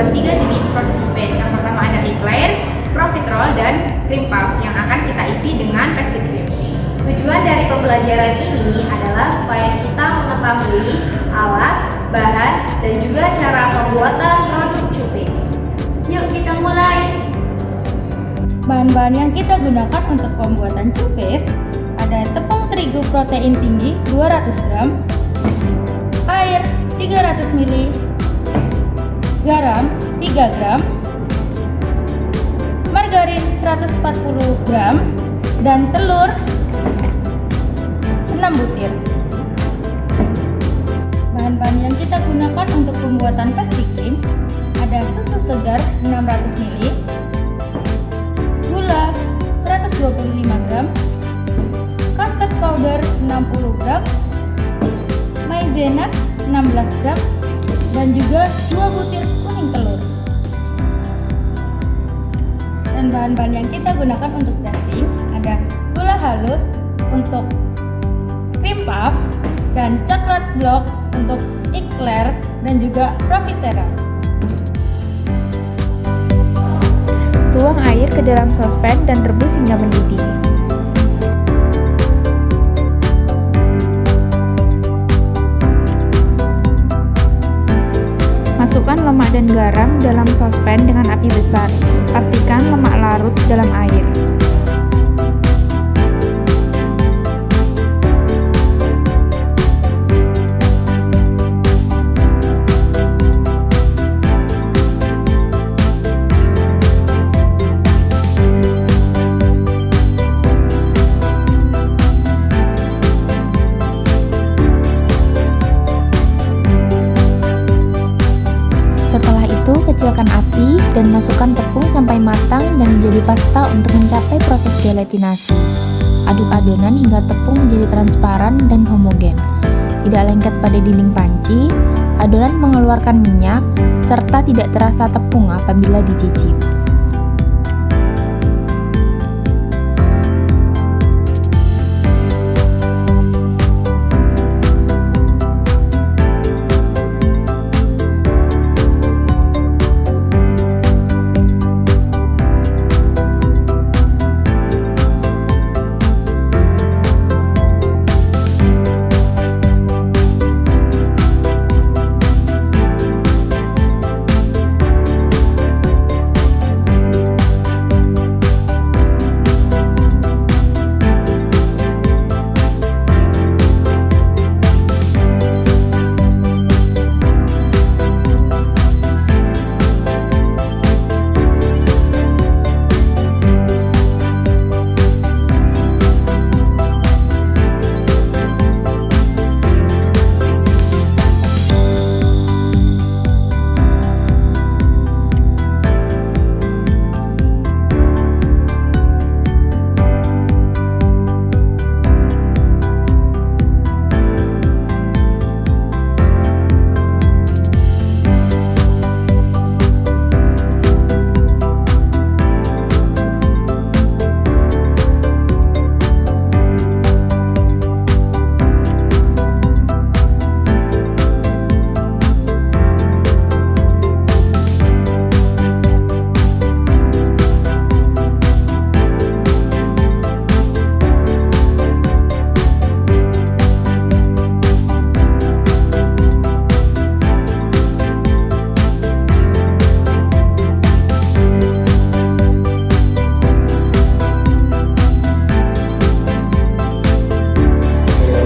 membuat 3 jenis produk cupes. Yang pertama ada eclair, profiterole, dan cream puff yang akan kita isi dengan pastry cream. Tujuan dari pembelajaran ini adalah supaya kita mengetahui alat, bahan, dan juga cara pembuatan produk cupes. Yuk kita mulai. Bahan-bahan yang kita gunakan untuk pembuatan cupes ada tepung terigu protein tinggi 200 gram, air 300 ml, garam 3 gram, margarin 140 gram, dan telur 6 butir. Bahan-bahan yang kita gunakan untuk pembuatan pastry cream ada susu segar 600 ml, gula 125 gram, custard powder 60 gram, maizena 16 gram, dan juga 2 butir kuning telur. Dan bahan-bahan yang kita gunakan untuk dusting ada gula halus untuk cream puff dan coklat block untuk eclair dan juga profiterole. Tuang air ke dalam sospen dan rebus hingga mendidih. Masukkan lemak dan garam dalam sospen dengan api besar. Pastikan lemak larut dalam air. Setelah itu, kecilkan api dan masukkan tepung sampai matang dan menjadi pasta untuk mencapai proses gelatinasi. Aduk adonan hingga tepung menjadi transparan dan homogen. Tidak lengket pada dinding panci, adonan mengeluarkan minyak, serta tidak terasa tepung apabila dicicip.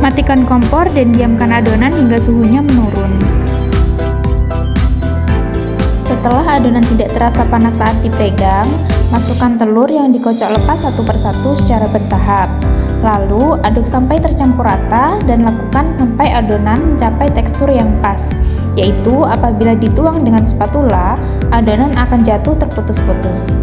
Matikan kompor dan diamkan adonan hingga suhunya menurun. Setelah adonan tidak terasa panas saat dipegang, masukkan telur yang dikocok lepas satu persatu secara bertahap. Lalu aduk sampai tercampur rata dan lakukan sampai adonan mencapai tekstur yang pas, yaitu apabila dituang dengan spatula, adonan akan jatuh terputus-putus.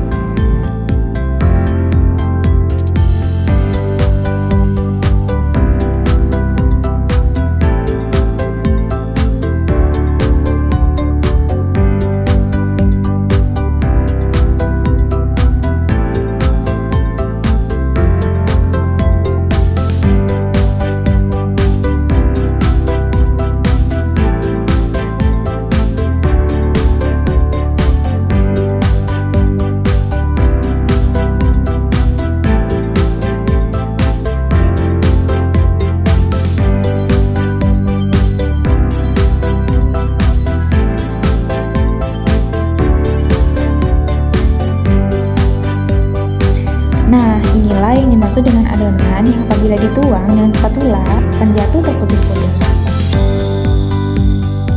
termasuk dengan adonan yang apabila dituang dengan spatula akan jatuh terputus-putus.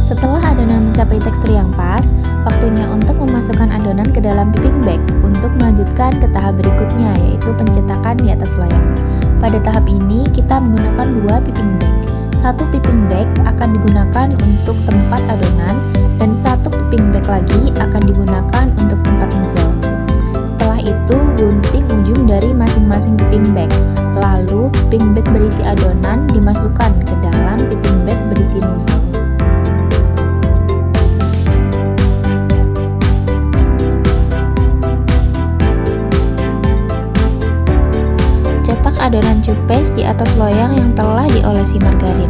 Setelah adonan mencapai tekstur yang pas, waktunya untuk memasukkan adonan ke dalam piping bag untuk melanjutkan ke tahap berikutnya, yaitu pencetakan di atas loyang. Pada tahap ini, kita menggunakan 2 piping bag. 1 piping bag akan digunakan untuk tempat adonan, dan 1 piping bag lagi akan digunakan untuk tempat nozzle. Setelah itu, gunting ujung dari masing-masing piping bag. Lalu, piping bag berisi adonan dimasukkan ke dalam piping bag berisi nozzle. Cetak adonan cupes di atas loyang yang telah diolesi margarin.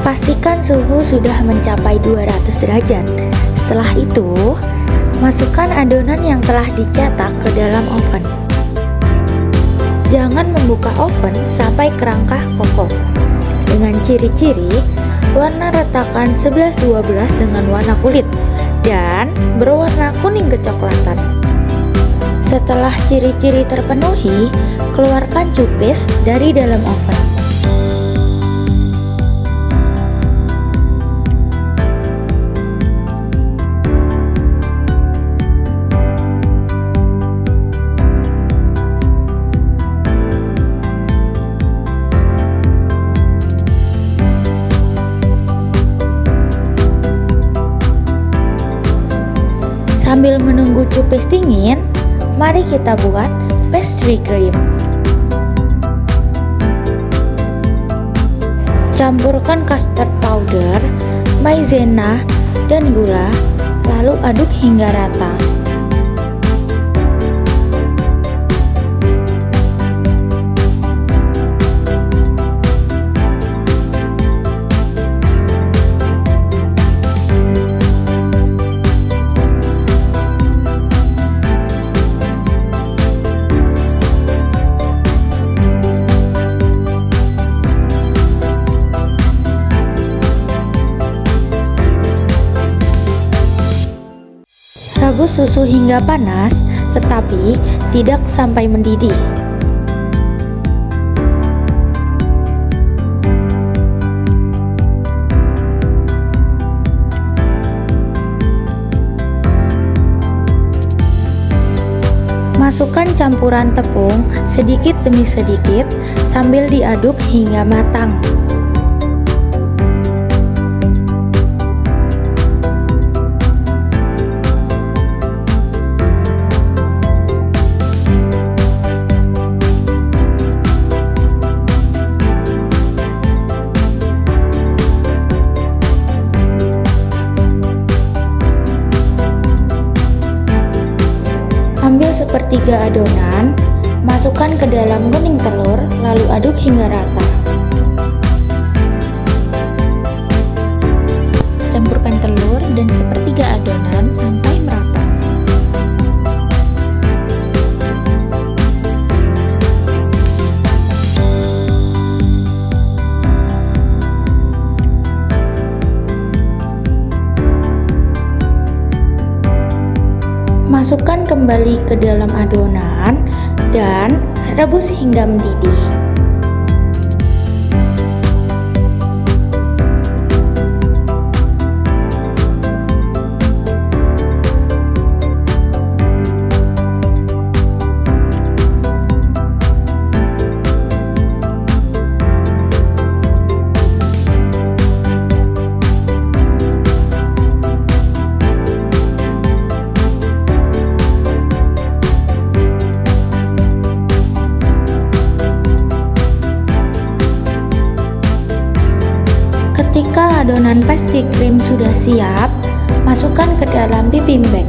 Pastikan suhu sudah mencapai 200 derajat. Setelah itu, masukkan adonan yang telah dicetak ke dalam oven. Jangan membuka oven sampai kerangka kokoh. Dengan ciri-ciri, warna retakan 11-12 dengan warna kulit dan berwarna kuning kecoklatan. Setelah ciri-ciri terpenuhi, keluarkan cupes dari dalam oven. Sambil menunggu cupes dingin, mari kita buat pastry cream. Campurkan custard powder, maizena, dan gula, lalu aduk hingga rata. Rebus susu hingga panas, tetapi tidak sampai mendidih. Masukkan campuran tepung sedikit demi sedikit sambil diaduk hingga matang. Ambil sepertiga adonan, masukkan ke dalam kuning telur, lalu aduk hingga rata. Campurkan telur dan sepertiga adonan sampai merata. Masukkan kembali ke dalam adonan dan rebus hingga mendidih. Ketika adonan pastry cream sudah siap, masukkan ke dalam whipping bag.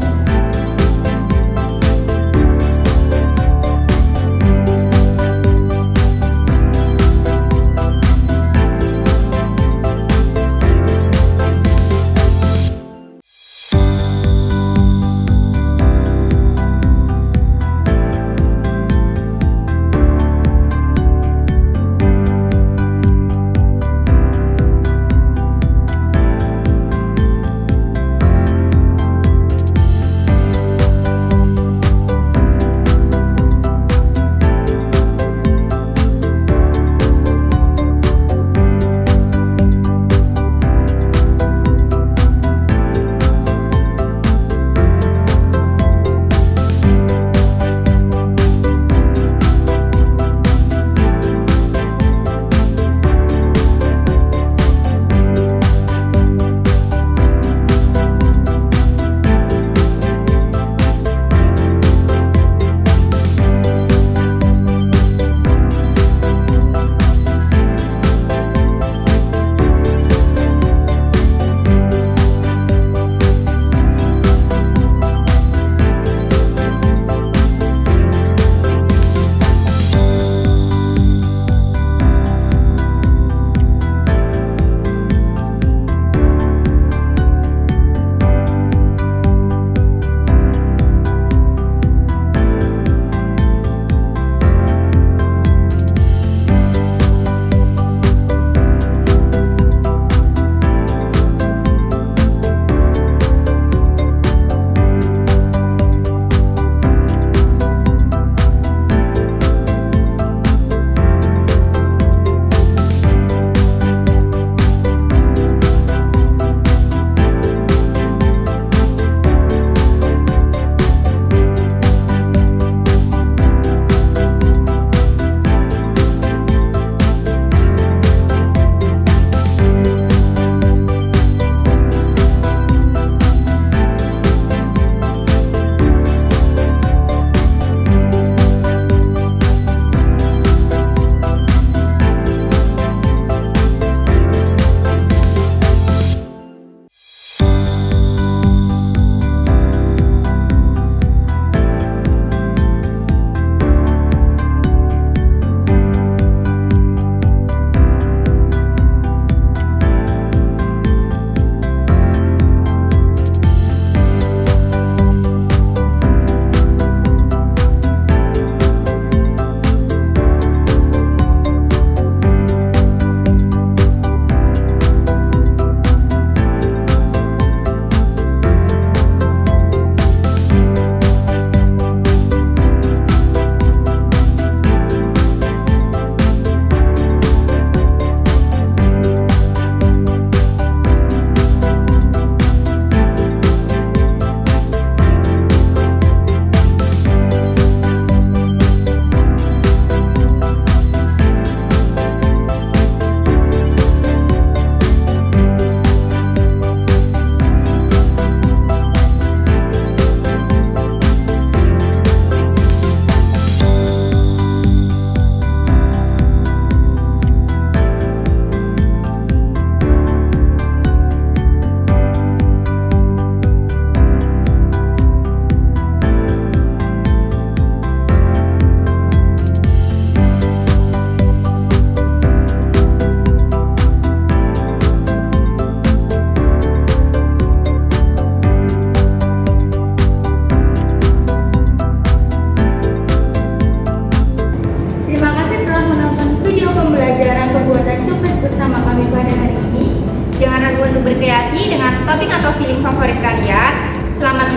berkreasi dengan topping atau filling favorit kalian. Selamat